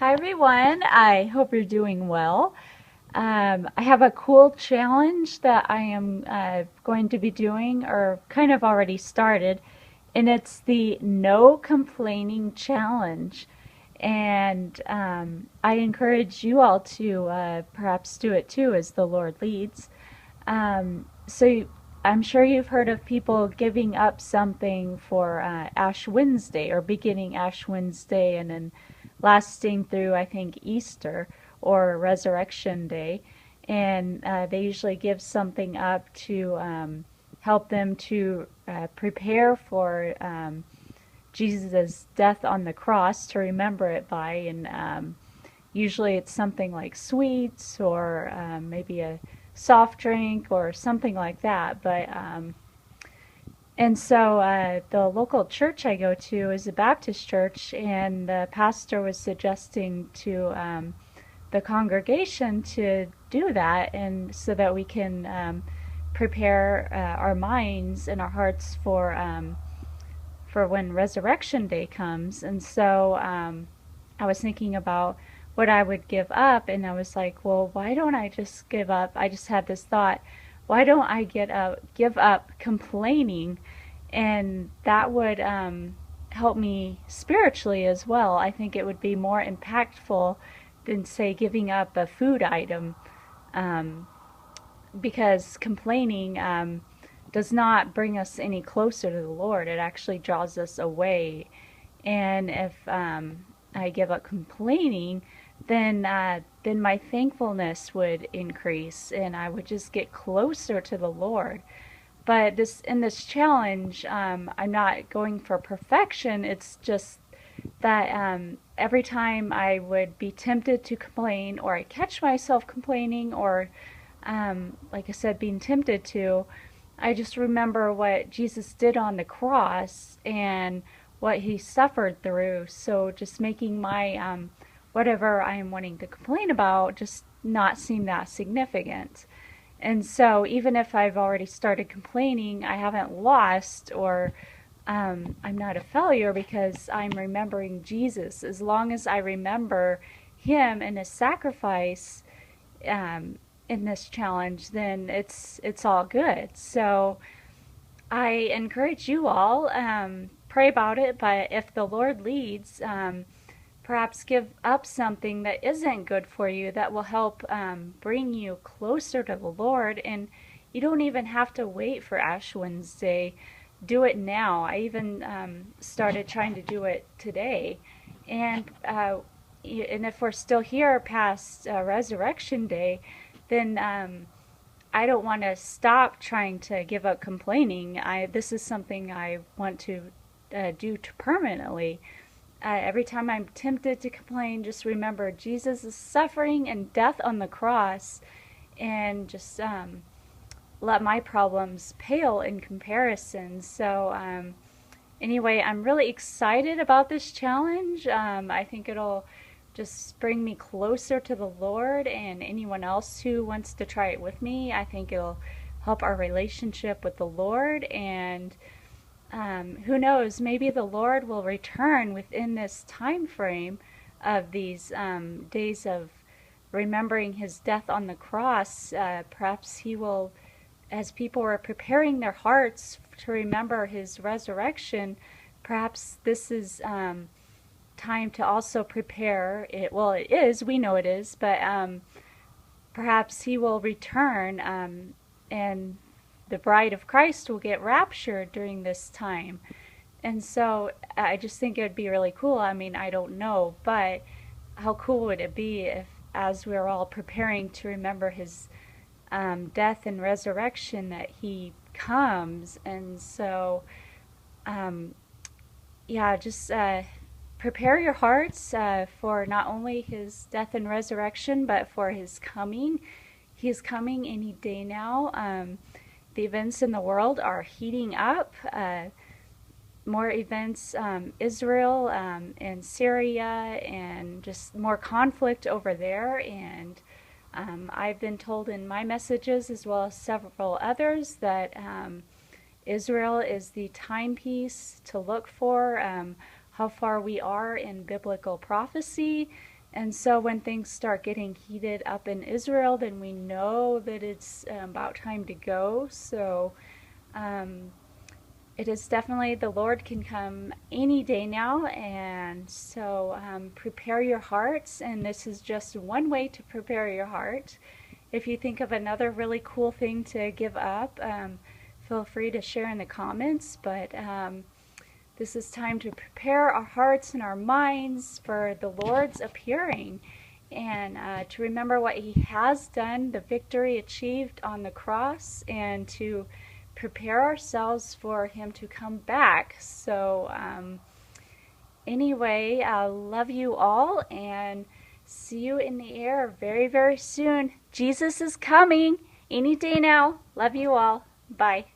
Hi everyone, I hope you're doing well. I have a cool challenge that I am going to be doing, or kind of already started, and it's the No Complaining Challenge. And I encourage you all to perhaps do it too as the Lord leads. So I'm sure you've heard of people giving up something for Ash Wednesday, or beginning Ash Wednesday and then lasting through, I think, Easter or Resurrection Day. And they usually give something up to help them to prepare for Jesus' death on the cross, to remember it by. And usually it's something like sweets, or maybe a soft drink or something like that. And so the local church I go to is a Baptist church, and the pastor was suggesting to the congregation to do that, and so that we can prepare our minds and our hearts for when Resurrection Day comes. And so I was thinking about what I would give up, and I was like, well, why don't I just give up? I just had this thought, why don't I give up complaining? And that would help me spiritually as well. I think it would be more impactful than, say, giving up a food item, um, because complaining does not bring us any closer to the Lord. It actually draws us away. And if I give up complaining, then my thankfulness would increase, and I would just get closer to the Lord. But in this challenge, I'm not going for perfection. It's just that every time I would be tempted to complain, or I catch myself complaining, or like I said, being tempted to, I just remember what Jesus did on the cross and what he suffered through. So just making my whatever I am wanting to complain about just not seem that significant. And so even if I've already started complaining, I haven't lost, or I'm not a failure, because I'm remembering Jesus. As long as I remember him and his sacrifice in this challenge, then it's all good. So I encourage you all, pray about it, but if the Lord leads, perhaps give up something that isn't good for you, that will help bring you closer to the Lord. And you don't even have to wait for Ash Wednesday. Do it now. I even started trying to do it today. And if we're still here past Resurrection Day, then I don't want to stop trying to give up complaining. This is something I want to do to permanently. Every time I'm tempted to complain, just remember Jesus' suffering and death on the cross, and just let my problems pale in comparison. So anyway, I'm really excited about this challenge. I think it'll just bring me closer to the Lord, and anyone else who wants to try it with me. I think it'll help our relationship with the Lord. And who knows, maybe the Lord will return within this time frame of these days of remembering his death on the cross. Perhaps he will, as people are preparing their hearts to remember his resurrection, perhaps this is time to also prepare it. Well, it is, we know it is, but perhaps he will return, and the bride of Christ will get raptured during this time. And so I just think it would be really cool. I mean, I don't know, but how cool would it be if, as we're all preparing to remember his death and resurrection, that he comes. And so yeah, just prepare your hearts for not only his death and resurrection, but for his coming. He is coming any day now. The events in the world are heating up. More events, Israel and Syria, and just more conflict over there. And I've been told in my messages, as well as several others, that Israel is the timepiece to look for, how far we are in biblical prophecy. And so when things start getting heated up in Israel, then we know that it's about time to go. So um, it is definitely, the Lord can come any day now. And so prepare your hearts. And this is just one way to prepare your heart. If you think of another really cool thing to give up, feel free to share in the comments. But this is time to prepare our hearts and our minds for the Lord's appearing, and to remember what He has done, the victory achieved on the cross, and to prepare ourselves for Him to come back. So anyway, I love you all, and see you in the air very, very soon. Jesus is coming any day now. Love you all. Bye.